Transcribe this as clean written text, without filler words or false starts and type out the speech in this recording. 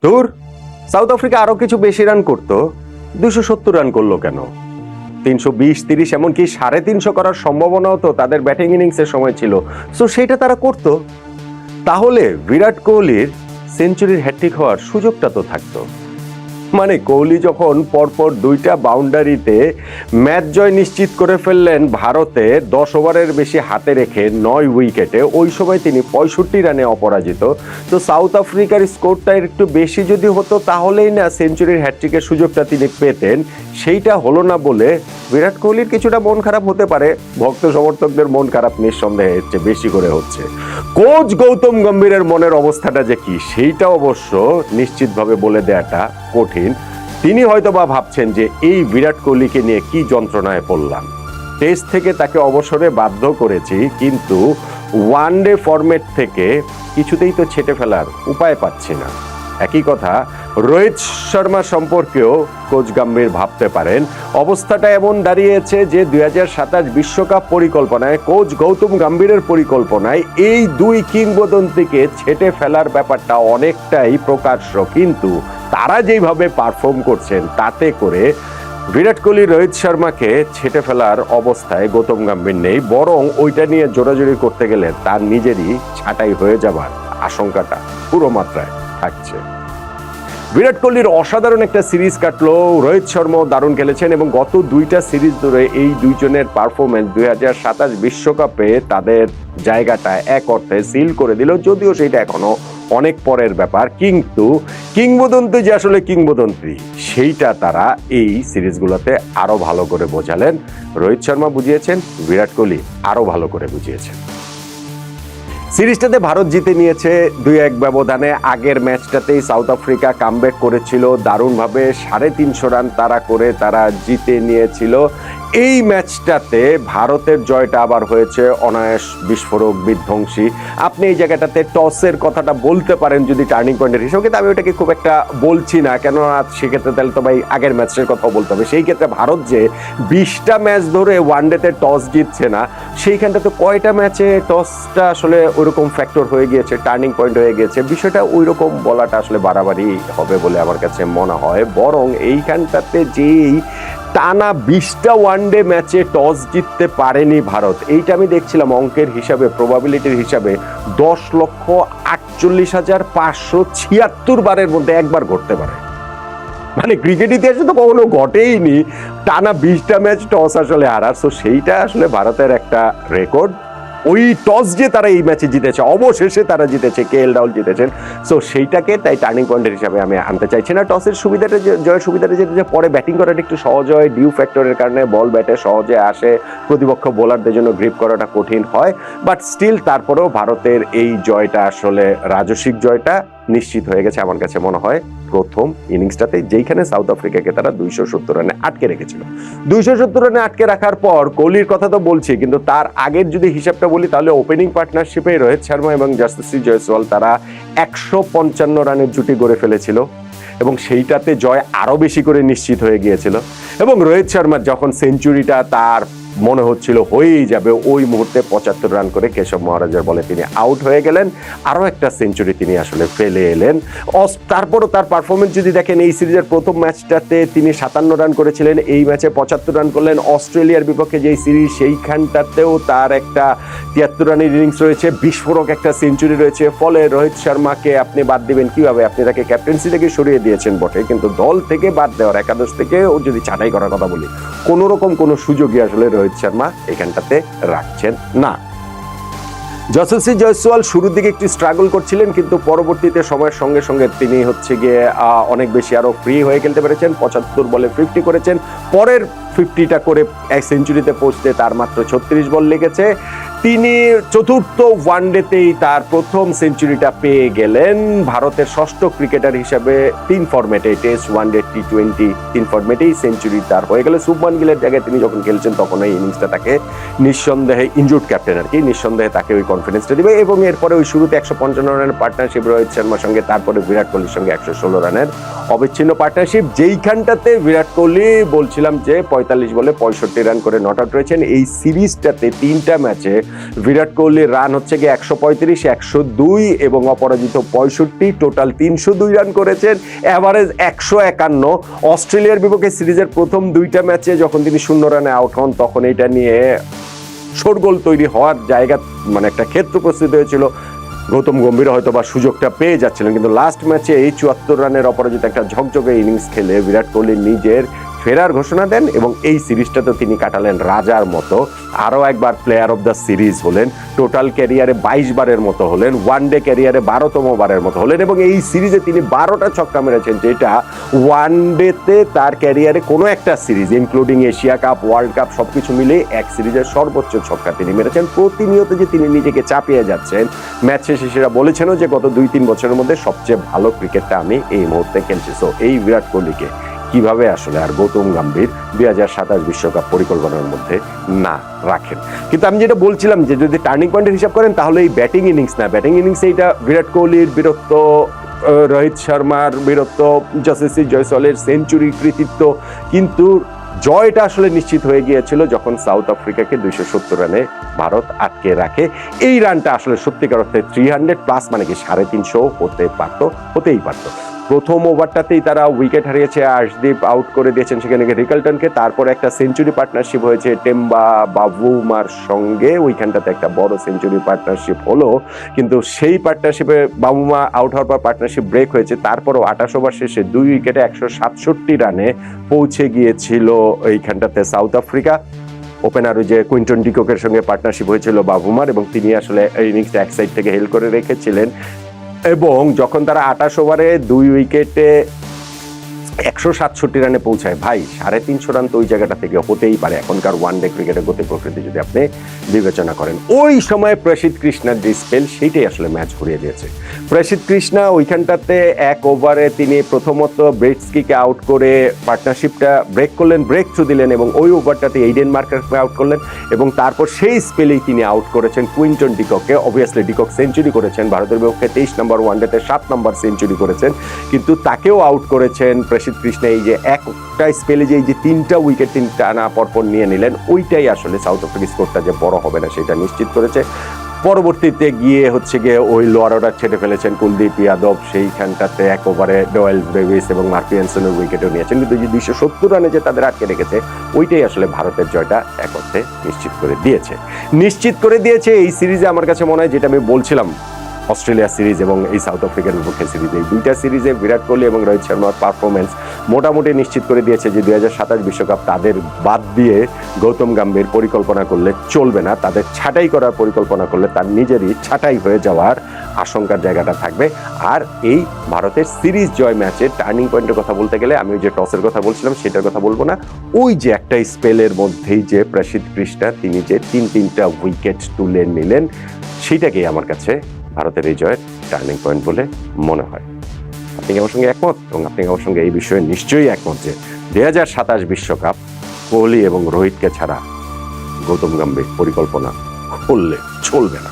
ধুর, south Africa আরো কিছু বেশি রান করতো, 270 রান করলো কেন? 320-30 এমনকি 350 করার সম্ভাবনাও তো তাদের ব্যাটিং ইনিংসের সময় ছিল। সো সেটা তারা করতো। তাহলে বিরাট কোহলির সেঞ্চুরির হ্যাট্রিক হওয়ার সুযোগটা তো থাকতো। মানে কোহলি যখন পরপর 2টা বাউন্ডারিতে ম্যাচ জয় নিশ্চিত করে ফেললেন ভারতে 10 ওভারের বেশি হাতে রেখে 9 উইকেটে, ওই সময় তিনি 65 রানে অপরাজিত। তো সাউথ আফ্রিকার স্কোরটা একটু বেশি যদি হতো তাহলেই না সেঞ্চুরির হ্যাট্রিকের সুযোগটা তিনি পেতেন। সেইটা হলো না বলে বিরাট কোহলির কিছুটা মন খারাপ হতে পারে। ভক্ত সমর্থকদের মন খারাপ নিঃসন্দেহে হচ্ছে, বেশি করে হচ্ছে। কোচ গৌতম গম্ভীরের মনের অবস্থাটা যে কি সেইটা অবশ্য নিশ্চিতভাবে বলে দেওয়াটা কঠিন। তিনি হয়তো বা ভাবছেন যে এই বিরাট কোহলিকে নিয়ে কি যন্ত্রণায় পড়লাম, টেস্ট থেকে তাকে অবসরে বাধ্য করেছি, কিন্তু ওয়ানডে ফরম্যাট থেকে কিছুতেই তো ছেটে ফেলার উপায় পাচ্ছি না। একই কথা রোহিত শর্মা সম্পর্কেও কোচ গম্ভীর ভাবতে পারেন। অবস্থাটা এমন দাঁড়িয়েছে যে 2027 বিশ্বকাপ পরিকল্পনায় কোচ গৌতম গম্ভীরের পরিকল্পনায় এই দুই কিংবদন্তিকে ছেটে ফেলার ব্যাপারটা অনেকটাই প্রকাশ্য, কিন্তু তারা যেইভাবে পারফর্ম করছেন তাতে করে বিরাট কোহলি রোহিত শর্মাকে ছেটে ফেলার অবস্থায় গৌতম গম্ভীর নেই, বরং ওইটা নিয়ে জোরাজুরি করতে গেলে তার নিজেরই ছাঁটাই হয়ে যাবার আশঙ্কাটা পুরো মাত্রায় থাকছে। বিরাট কোহলির অসাধারণ একটা সিরিজ কাটলো, রোহিত শর্মাও দারুণ খেলেছেন এবং গত 2টা সিরিজ ধরে এই দুইজনের পারফরমেন্স 2027 বিশ্বকাপে তাদের জায়গাটা এক অর্থে সিল করে দিল, যদিও সেটা এখনো অনেক পরের ব্যাপার। কিন্তু কিংবদন্তি যে আসলে কিংবদন্তি সেইটা তারা এই সিরিজগুলোতে আরো ভালো করে বোঝালেন। রোহিত শর্মা বুঝিয়েছেন, বিরাট কোহলি আরো ভালো করে বুঝিয়েছেন। সিরিজটাতে ভারত জিতে নিয়েছে 2-1 ব্যবধানে। আগের ম্যাচটাতেই সাউথ আফ্রিকা কামব্যাক করেছিল দারুণভাবে, 350 রান তারা করে তারা জিতে নিয়েছিল। এই ম্যাচটাতে ভারতের জয়টা আবার হয়েছে অনায়াস, বিস্ফোরক, বিধ্বংসী। আপনি এই জায়গাটাতে টসের কথাটা বলতে পারেন যদি টার্নিং পয়েন্টের হিসেবে, কিন্তু আমি ওটাকে খুব একটা বলছি না, কেন সেক্ষেত্রে তাহলে তো ভাই আগের ম্যাচের কথাও বলতে হবে। সেই ক্ষেত্রে ভারত যে 20টা ম্যাচ ধরে ওয়ানডেতে টস জিতছে না, সেইখানটাতে কয়টা ম্যাচে টসটা আসলে ওইরকম ফ্যাক্টর হয়ে গিয়েছে, টার্নিং পয়েন্ট হয়ে গিয়েছে, বিষয়টা ওই রকম বলাটা আসলে বাড়াবাড়ি হবে বলে আমার কাছে মনে হয়। বরং এইখানটাতে যেই টানা 20টা ওয়ানডে ম্যাচে টস জিততে পারেনি ভারত, এইটা আমি দেখছিলাম অঙ্কের হিসাবে, প্রবাবিলিটির হিসাবে 10,48,576 বারের মধ্যে একবার ঘটতে পারে। মানে ক্রিকেট ইতিহাসে তো কখনো ঘটেইনি টানা 20টা ম্যাচ টস আসলে হারার। সো সেইটা আসলে ভারতের একটা রেকর্ড। ওই টস যে তারা এই ম্যাচে জিতেছে, অবশেষে তারা জিতেছে, KL রাহুল জিতেছেন। সো সেইটাকে তাই টার্নিং পয়েন্টের হিসাবে আমি আনতে চাইছি না। টসের সুবিধাটা, জয়ের সুবিধাটা যেটা, যে পরে ব্যাটিং করাটা একটু সহজ হয়, ডিউ ফ্যাক্টরের কারণে বল ব্যাটে সহজে আসে, প্রতিপক্ষ বোলারদের জন্য গ্রিপ করাটা কঠিন হয়। বাট স্টিল তারপরেও ভারতের এই জয়টা আসলে রাজস্বিক জয়টা নিশ্চিত হয়ে গেছে আমার কাছে মনে হয় প্রথম ইনিংসটাতে, যেইখানে সাউথ আফ্রিকাকে তারা 270 রানে আটকে রেখেছিল। 270 রানে আটকে রাখার পর কোহলির কথা তো বলছি, কিন্তু তার আগের যদি হিসাবটা বলি তাহলে ওপেনিং পার্টনারশিপে রোহিত শর্মা এবং যশস্বী জয়সওয়াল তারা 155 রানের জুটি গড়ে ফেলেছিল এবং সেইটাতে জয় আরো বেশি করে নিশ্চিত হয়ে গিয়েছিল। এবং রোহিত শর্মার যখন সেঞ্চুরিটা তার মনে হচ্ছিল হয়েই যাবে, ওই মুহূর্তে 75 রান করে কেশব মহারাজের বলে তিনি আউট হয়ে গেলেন। আরো একটা সেঞ্চুরি তিনি আসলে ফেলে এলেন। তারপরও তার পারফরমেন্স যদি দেখেন, এই সিরিজের প্রথম ম্যাচটাতে তিনি 57 রান করেছিলেন, এই ম্যাচে 75 রান করলেন। অস্ট্রেলিয়ার বিপক্ষে যেই সিরিজ সেইখানটাতেও তার একটা 73 রানের ইনিংস রয়েছে, বিস্ফোরক একটা সেঞ্চুরি রয়েছে। ফলে রোহিত শর্মাকে আপনি বাদ দিবেন কিভাবে? আপনি তাকে ক্যাপ্টেন্সি থেকে সরিয়ে দিয়েছেন বটে, কিন্তু দল থেকে বাদ দেওয়ার, একাদশ থেকে ও যদি ছাঁটাই করার কথা বলি, কোনো রকম কোনো সুযোগই আসলে রোহিত শর্মা এখানটাতে রাখছেন না। যশস্বী জয়সওয়াল শুরুর দিকে একটু স্ট্রাগল করছিলেন, কিন্তু পরবর্তীতে সময়ের সঙ্গে সঙ্গে তিনি হচ্ছে গিয়ে অনেক বেশি আরো ফ্রি হয়ে খেলতে পেরেছেন। 75 বলে 50 করেছেন। পরের 50টা করে এক সেঞ্চুরিতে পৌঁছতে তার মাত্র 36 বল লেগেছে। তিনি চতুর্থ ওয়ানডেতেই তার প্রথম সেঞ্চুরিটা পেয়ে গেলেন। ভারতের ষষ্ঠ ক্রিকেটার হিসেবে 3 ফরম্যাটে, টেস্ট, ওয়ানডে, টি20, 3 ফরম্যাটেই সেঞ্চুরি তার হয়ে গেল। শুভমান গিলের জায়গায় তিনি যখন খেলছেন তখন এই ইনিংসটা তাকে নিঃসন্দেহে, ইনজুর্ড ক্যাপ্টেন আর কি, নিঃসন্দেহে তাকে ওই কনফিডেন্সটা দিবে। এবং এরপরে ওই শুরুতে 155 রানের পার্টনারশিপ রোহিত শর্মার সঙ্গে, তারপরে বিরাট কোহলির সঙ্গে 116 রানের অবিচ্ছিন্ন পার্টনারশিপ, যেইখানটাতে বিরাট কোহলি বলছিলাম যে 45 বলে 65 রান করে নট আউট রয়েছেন। এই সিরিজটাতে 3টা ম্যাচে বিরাট কোহলির রান হচ্ছে গিয়ে 135, 102 এবং অপরাজিত 65, টোটাল 302 রান করেছেন, অ্যাভারেজ 151। অস্ট্রেলিয়ার বিপক্ষে সিরিজের প্রথম 2টা ম্যাচে যখন তিনি 0 রানে আউট হন তখন এটা নিয়ে শোরগোল তৈরি হওয়ার জায়গা, মানে একটা ক্ষেত্র প্রস্তুত হয়েছিল। গৌতম গম্ভীর হয়তো বা সুযোগটা পেয়ে যাচ্ছিলেন, কিন্তু লাস্ট ম্যাচে এই 74 রানের অপরাজিত একটা ঝকঝকে ইনিংস খেলে বিরাট কোহলি নিজের ফেরার ঘোষণা দেন এবং এই সিরিজটা তো তিনি কাটালেন রাজার মতো। আরও একবার প্লেয়ার অফ দ্য সিরিজ হলেন, টোটাল ক্যারিয়ারে 22 বারের মতো হলেন, ওয়ান ডে ক্যারিয়ারে 12তম বারের মতো হলেন এবং এই সিরিজে তিনি 12টা ছক্কা মেরেছেন, যেটা ওয়ান ডেতে তার ক্যারিয়ারে কোনো একটা series including Asia cup, world cup সবকিছু মিলে এক সিরিজের সর্বোচ্চ ছক্কা তিনি মেরেছেন। প্রতিনিয়ত যে তিনি নিজেকে চাপিয়ে যাচ্ছেন, ম্যাচ শেষে সেটা বলেছেনও যে গত 2-3 বছরের মধ্যে সবচেয়ে ভালো ক্রিকেটটা আমি এই মুহূর্তে খেলছি। সো এই বিরাট কোহলিকে কিভাবে আসলে আর গৌতম গম্ভীর 2027 বিশ্বকাপ পরিকল্পনার মধ্যে না রাখেন? কিন্তু আমি যেটা বলছিলাম যে যদি টার্নিং পয়েন্টের হিসাব করেন তাহলে এই ব্যাটিং ইনিংস না, ব্যাটিং ইনিংসে এটা বিরাট কোহলির বীরত্ব, রোহিত শর্মার বীরত্ব, যশস্বী জয়সওয়ালের সেঞ্চুরি কৃতিত্ব, কিন্তু জয়টা আসলে নিশ্চিত হয়ে গিয়েছিল যখন সাউথ আফ্রিকাকে 270 রানে ভারত আটকে রাখে। এই রানটা আসলে সত্যিকার অর্থে 300+ মানে কি 350 হতেই পারতো। প্রথম ওভারটাতেই তারা উইকেট হারিয়েছে, আর্শদীপ আউট করে দিয়েছেন সেখানে রিকালটনকে, তারপরে একটা সেঞ্চুরি পার্টনারশিপ হয়েছে টেম্বা বাবুমার সঙ্গে, ওইখানটাতে একটা বড় সেঞ্চুরি পার্টনারশিপ হলো, কিন্তু সেই পার্টনারশিপে বাবুমা আউট হওয়ার পর পার্টনারশিপ ব্রেক হয়েছে। তারপরও 28 ওভার শেষে 2 উইকেটে 167 রানে পৌঁছে গিয়েছিল এইখানটাতে সাউথ আফ্রিকা। ওপেনার যে কুইন্টন ডিককের সঙ্গে পার্টনারশিপ হয়েছিল বাবুমার এবং তিনি আসলে এই ইনিংসটা এক সাইড থেকে হেল করে রেখেছিলেন এবং যখন তারা 28 ওভারে 2 উইকেটে 167 রানে পৌঁছায়, ভাই 350 রান তো ওই জায়গাটা থেকে হতেই পারে এখনকার ওয়ান ডে ক্রিকেটের গতি প্রকৃতি যদি আপনি বিবেচনা করেন। ওই সময় প্রসিদ্ধ কৃষ্ণার যে স্পেল সেইটাই আসলে ম্যাচ ঘুরিয়ে দিয়েছে। প্রসিদ্ধ কৃষ্ণা ওইখানটাতে 1 ওভারে তিনি প্রথমত ব্রেটস্কিকে আউট করে পার্টনারশিপটা ব্রেক করলেন, ব্রেক থ্রু দিলেন এবং ওই ওভারটাতে এইডেন মার্কারকে আউট করলেন এবং তারপর সেই স্পেলেই তিনি আউট করেছেন কুইন্টন ডিককে। অবভিয়াসলি ডিকক সেঞ্চুরি করেছেন, ভারতের বিপক্ষে 23 নম্বর ওয়ানডেতে 7 নম্বর সেঞ্চুরি করেছেন, কিন্তু তাকেও আউট করেছেন প্রসিদ্ধ কৃষ্ণা। এই যে একটা স্পেলে যে এই যে 3টা উইকেট তিনি টানা পরপর নিয়ে নিলেন, ওইটাই আসলে সাউথ আফ্রিকা স্কোরটা যে বড় হবে না সেটা নিশ্চিত করেছে। পরবর্তীতে গিয়ে ওই লোয়ার অর্ডার ছেড়ে ফেলেছেন কুলদীপ যাদব, সেইখানটাতে 1 ওভারে ডোয়েল ব্রেভিস এবং মার্ক ইয়ানসনের উইকেটও নিয়েছেন, কিন্তু যে 270 রানে যে তাদের আটকে রেখেছে ওইটাই আসলে ভারতের জয়টা এক অর্থে নিশ্চিত করে দিয়েছে এই সিরিজে। আমার কাছে মনে হয় যেটা আমি বলছিলাম, অস্ট্রেলিয়া সিরিজ এবং এই সাউথ আফ্রিকার বিপক্ষে সিরিজ, এই 2টা সিরিজে বিরাট কোহলি এবং রোহিত শর্মার পারফরমেন্স মোটামুটি নিশ্চিত করে দিয়েছে যে 2027 বিশ্বকাপ তাদের বাদ দিয়ে গৌতম গম্ভীর পরিকল্পনা করলে চলবে না, তাদের ছাঁটাই করার পরিকল্পনা করলে তার নিজেরই ছাঁটাই হয়ে যাওয়ার আশঙ্কার জায়গাটা থাকবে। আর এই ভারতের সিরিজ জয় ম্যাচের টার্নিং পয়েন্টের কথা বলতে গেলে আমি ওই যে টসের কথা বলছিলাম সেটার কথা বলবো না, ওই যে একটা স্পেলের মধ্যেই যে প্রসিদ্ধ কৃষ্ণা তিনি যে 3-3টা উইকেট তুলে নিলেন, সেইটাকেই আমার কাছে ভারতের এই জয়ের টার্নিং পয়েন্ট বলে মনে হয়। আপনি আমার সঙ্গে একমত এবং আপনি আমার সঙ্গে এই বিষয়ে নিশ্চয়ই একমত যে 2027 বিশ্বকাপ কোহলি এবং রোহিতকে ছাড়া গৌতম গম্ভীর পরিকল্পনা করলে চলবে না।